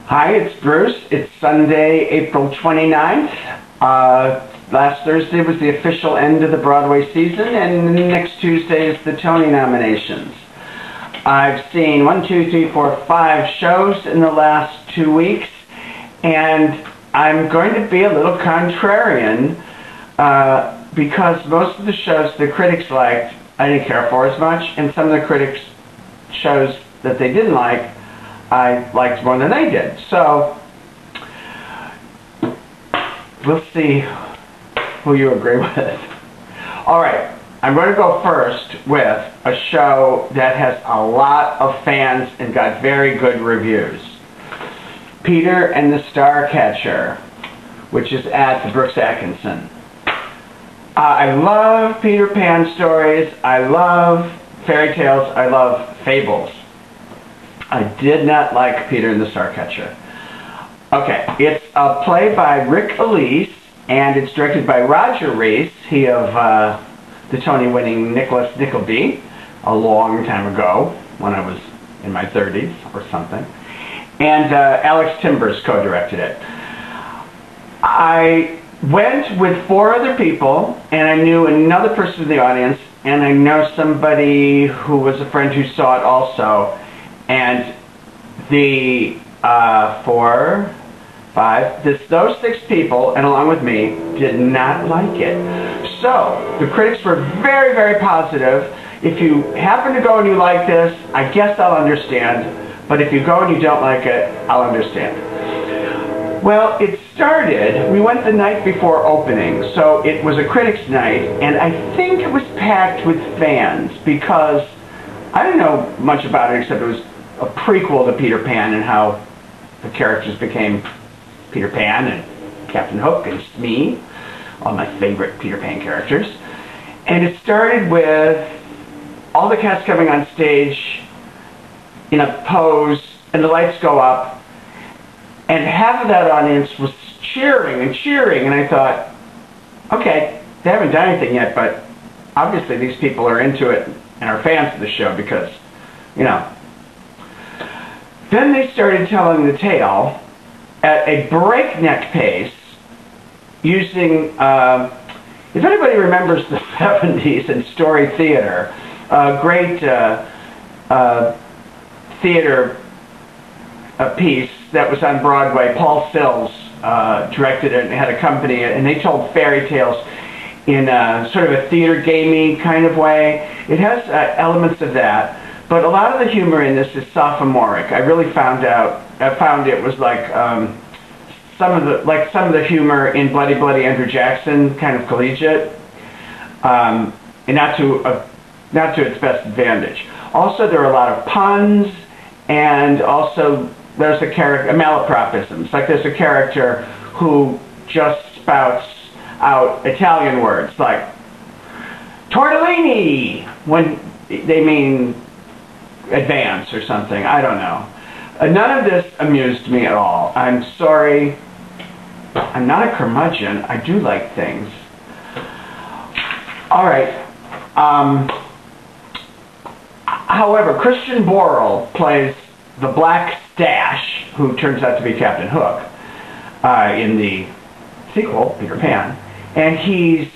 Hi, it's Bruce. It's Sunday, April 29th. Last Thursday was the official end of the Broadway season, and next Tuesday is the Tony nominations. I've seen 5 shows in the last 2 weeks, and I'm going to be a little contrarian because most of the shows the critics liked, I didn't care for as much, and some of the critics' shows that they didn't like, I liked more than they did. So we'll see who you agree with. All right, I'm going to go first with a show that has a lot of fans and got very good reviews. Peter and the Starcatcher, which is at the Brooks Atkinson. I love Peter Pan stories. I love fairy tales. I love fables. I did not like Peter and the Starcatcher. Okay, it's a play by Rick Elise, and it's directed by Roger Rees, he of the Tony-winning Nicholas Nickleby, a long time ago, when I was in my 30s or something. And Alex Timbers co-directed it. I went with 4 other people, and I knew another person in the audience, and I know somebody who was a friend who saw it also. And the those 6 people, and along with me, did not like it. So the critics were very, very positive. If you happen to go and you like this, I guess I'll understand. But if you go and you don't like it, I'll understand. Well, it started, we went the night before opening, so it was a critics' night, and I think it was packed with fans because I didn't know much about it except it was a prequel to Peter Pan and how the characters became Peter Pan and Captain Hook and Smee, all my favorite Peter Pan characters. And it started with all the cast coming on stage in a pose, and the lights go up, and half of that audience was cheering and cheering, and I thought, okay, they haven't done anything yet, but obviously these people are into it and are fans of the show because, you know. Then they started telling the tale at a breakneck pace using, if anybody remembers the 70s and story theater, great theater piece that was on Broadway. Paul Sills directed it and had accompanied it, and they told fairy tales in sort of a theater gamey kind of way. It has elements of that. But a lot of the humor in this is sophomoric. I really found it was like some of the humor in Bloody Bloody Andrew Jackson, kind of collegiate, and not to its best advantage. Also, there are a lot of puns, and also there's a malapropisms. Like there's a character who just spouts out Italian words like tortellini when they mean advance or something. I don't know. None of this amused me at all. I'm sorry. I'm not a curmudgeon. I do like things. All right. However, Christian Borle plays the Black Stash, who turns out to be Captain Hook in the sequel, Peter Pan, and he's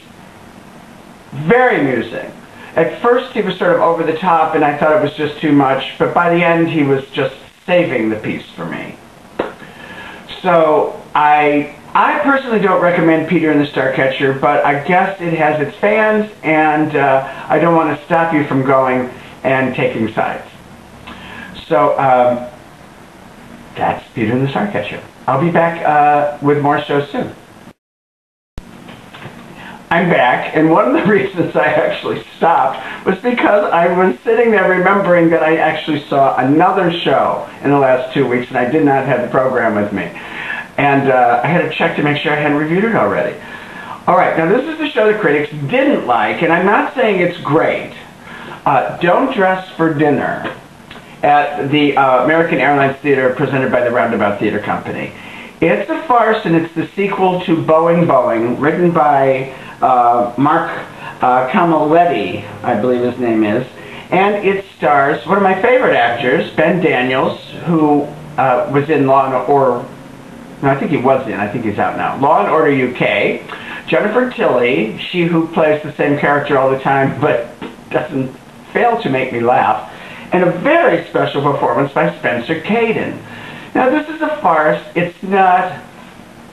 very amusing. At first he was sort of over the top and I thought it was just too much, but by the end he was just saving the piece for me. So I personally don't recommend Peter and the Starcatcher, but I guess it has its fans, and I don't want to stop you from going and taking sides. So that's Peter and the Starcatcher. I'll be back with more shows soon. I'm back, and one of the reasons I actually stopped was because I was sitting there remembering that I actually saw another show in the last 2 weeks, and I did not have the program with me. And I had to check to make sure I hadn't reviewed it already. All right, now this is the show the critics didn't like, and I'm not saying it's great. Don't Dress for Dinner at the American Airlines Theater presented by the Roundabout Theater Company. It's a farce, and it's the sequel to Boeing Boeing, written by Mark Camilletti, I believe his name is, and it stars one of my favorite actors, Ben Daniels, who was in Law and Order. No, I think he was in. I think he's out now. Law and Order UK. Jennifer Tilly, she who plays the same character all the time, but doesn't fail to make me laugh. And a very special performance by Spencer Caden. Now, this is a farce. It's not...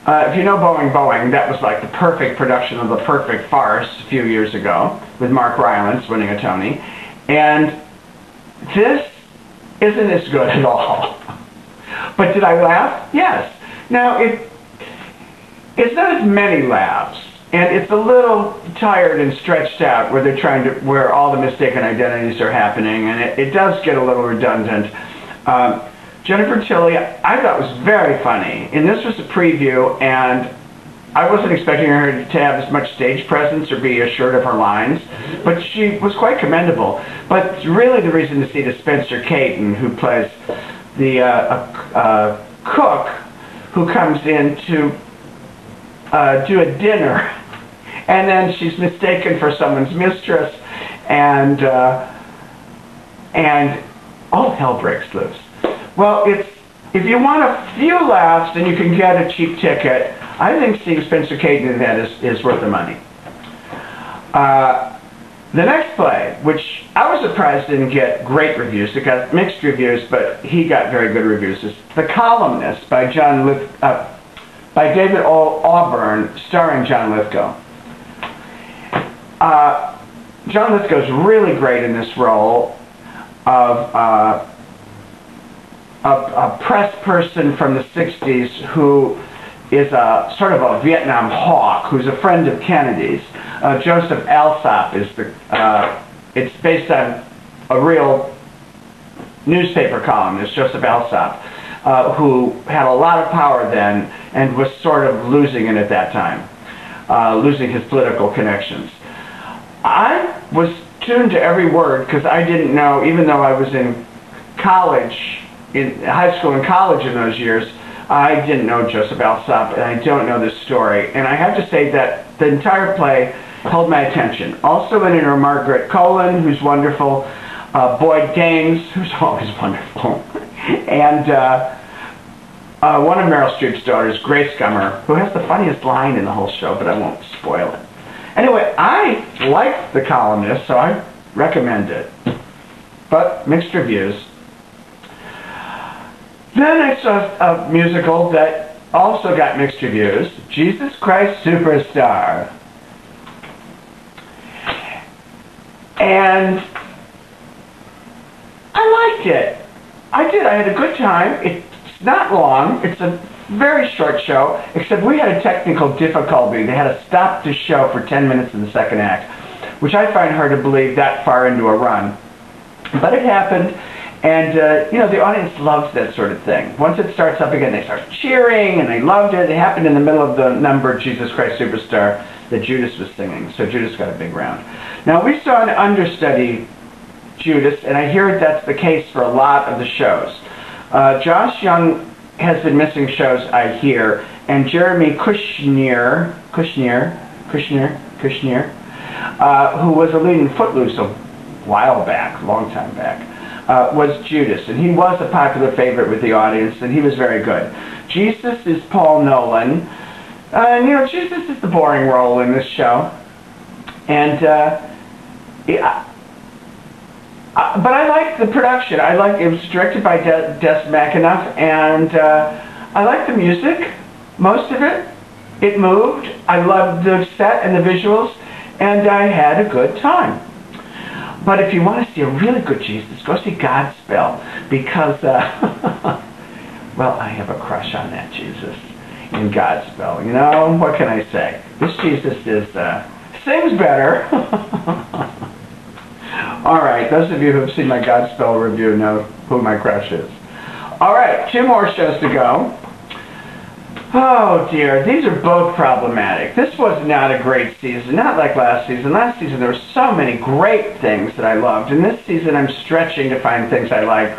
if you know Boeing, that was like the perfect production of the perfect farce a few years ago, with Mark Rylance winning a Tony. And this isn't as good at all. But did I laugh? Yes. Now, it's not as many laughs, and it's a little tired and stretched out where they're trying to, where all the mistaken identities are happening, and it does get a little redundant. Jennifer Tilly, I thought was very funny, and this was a preview, and I wasn't expecting her to have as much stage presence or be assured of her lines, but she was quite commendable. But really the reason to see is Spencer Caden, who plays the cook who comes in to do a dinner, and then she's mistaken for someone's mistress, and all hell breaks loose. Well, if you want a few laughs and you can get a cheap ticket, I think seeing Spencer Caden in that is worth the money. The next play, which I was surprised didn't get great reviews, it got mixed reviews, but he got very good reviews, is The Columnist by David Auburn, starring John Lithgow. John Lithgow's really great in this role of a press person from the 60s who is a sort of a Vietnam hawk who's a friend of Kennedy's. Joseph Alsop is it's based on a real newspaper columnist, Joseph Alsop, who had a lot of power then and was sort of losing it at that time, losing his political connections. I was tuned to every word because I didn't know, even though I was in college, in high school and college in those years, I didn't know Joseph Alsop, and I don't know this story. And I have to say that the entire play held my attention. Also in it are Margaret Colin, who's wonderful, Boyd Gaines, who's always wonderful, and one of Meryl Streep's daughters, Grace Gummer, who has the funniest line in the whole show, but I won't spoil it. Anyway, I liked The Columnist, so I recommend it, but mixed reviews. Then I saw a musical that also got mixed reviews, Jesus Christ Superstar. And I liked it. I did. I had a good time. It's not long. It's a very short show, except we had a technical difficulty. They had to stop the show for 10 minutes in the second act, which I find hard to believe that far into a run. But it happened. And, you know, the audience loves that sort of thing. Once it starts up again, they start cheering, and they loved it. It happened in the middle of the number, Jesus Christ Superstar, that Judas was singing. So Judas got a big round. Now, we saw an understudy, Judas, and I hear that's the case for a lot of the shows. Josh Young has been missing shows, I hear, and Jeremy Kushner, who was a lead in Footloose a while back, a long time back, was Judas, and he was a popular favorite with the audience, and he was very good. Jesus is Paul Nolan, and you know, Jesus is the boring role in this show, and yeah, but I liked the production. I liked it was directed by Des McAnuff, and I liked the music, most of it. It moved. I loved the set and the visuals, and I had a good time. But if you want to see a really good Jesus, go see Godspell, because, well, I have a crush on that Jesus in Godspell. You know, what can I say? This Jesus is, sings better. All right, those of you who have seen my Godspell review know who my crush is. All right, 2 more shows to go. Oh dear, these are both problematic. This was not a great season, not like last season. Last season there were so many great things that I loved, and this season I'm stretching to find things I like.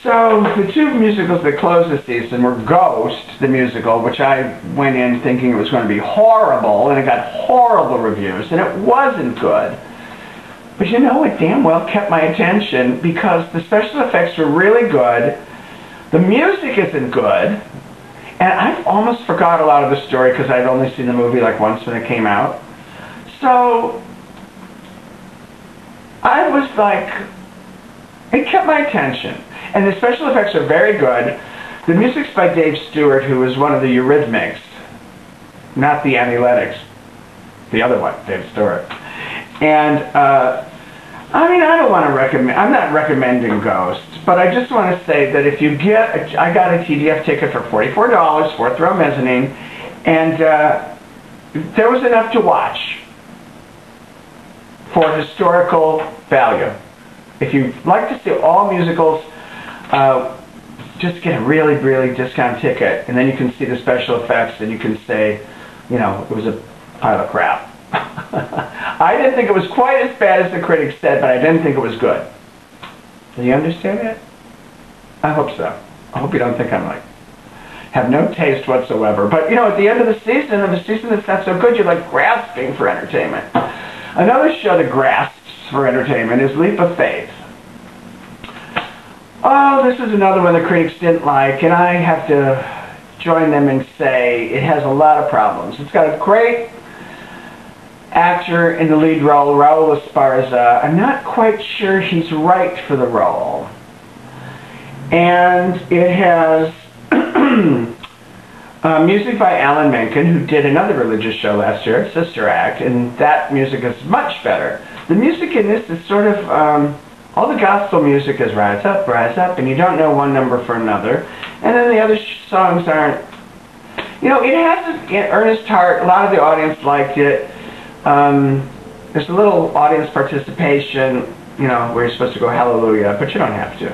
So the 2 musicals that closed the season were Ghost, the musical, which I went in thinking it was going to be horrible, and it got horrible reviews, and it wasn't good. But you know, it damn well kept my attention because the special effects were really good. The music isn't good, and I've almost forgot a lot of the story because I'd only seen the movie like once when it came out. So I was like, it kept my attention. And the special effects are very good. The music's by Dave Stewart, who is one of the Eurythmics, not the Analytics, the other one, Dave Stewart. And I mean, I don't want to recommend, I'm not recommending Ghosts, but I just want to say that if you get, I got a TDF ticket for $44, fourth row mezzanine, and there was enough to watch for historical value. If you like to see all musicals, just get a really, really discount ticket, and then you can see the special effects, and you can say, you know, it was a pile of crap. I didn't think it was quite as bad as the critics said, but I didn't think it was good. Do you understand that? I hope so. I hope you don't think I'm like, have no taste whatsoever. But, you know, at the end of the season, of a season that's not so good, you're like grasping for entertainment. Another show that grasps for entertainment is Leap of Faith. Oh, this is another one the critics didn't like, and I have to join them and say it has a lot of problems. It's got a great actor in the lead role, Raul Esparza. I'm not quite sure he's right for the role. And it has music by Alan Menken, who did another religious show last year, Sister Act, and that music is much better. The music in this is sort of, all the gospel music is rise up, and you don't know one number for another. And then the other songs aren't, you know, it has an earnest heart. A lot of the audience liked it. There's a little audience participation, you know, where you're supposed to go hallelujah, but you don't have to.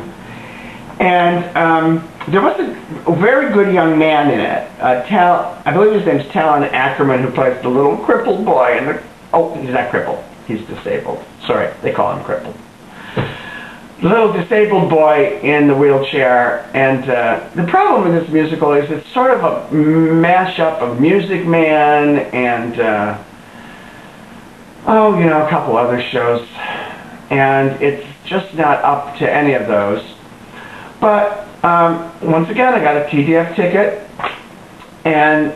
And there was a very good young man in it. I believe his name's Talon Ackerman, who plays the little crippled boy in the... Oh, he's not crippled. He's disabled. Sorry, they call him crippled. The little disabled boy in the wheelchair. And the problem with this musical is it's sort of a mashup of Music Man and... oh, you know, a couple other shows, and it's just not up to any of those. But once again, I got a TDF ticket, and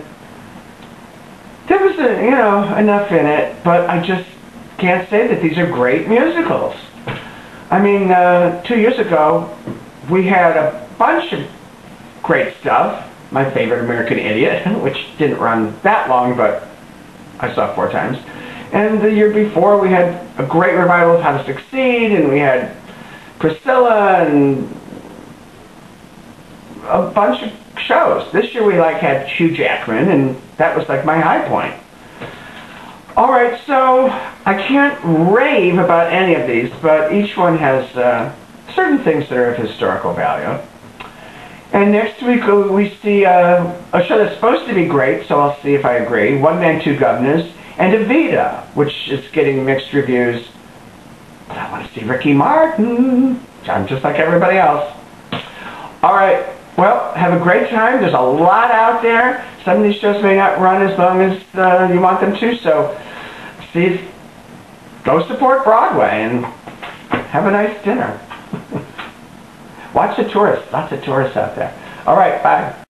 there was, you know, enough in it, but I just can't say that these are great musicals. I mean, 2 years ago, we had a bunch of great stuff. My Favorite American Idiot, which didn't run that long, but I saw 4 times. And the year before, we had a great revival of How to Succeed, and we had Priscilla, and a bunch of shows. This year we had Hugh Jackman, and that was like my high point. All right, so I can't rave about any of these, but each one has certain things that are of historical value. And next week we see a show that's supposed to be great, so I'll see if I agree. One Man, Two Governors. And Evita, which is getting mixed reviews. But I want to see Ricky Martin. I'm just like everybody else. All right. Well, have a great time. There's a lot out there. Some of these shows may not run as long as you want them to. So, go support Broadway and have a nice dinner. Watch the tourists. Lots of tourists out there. All right. Bye.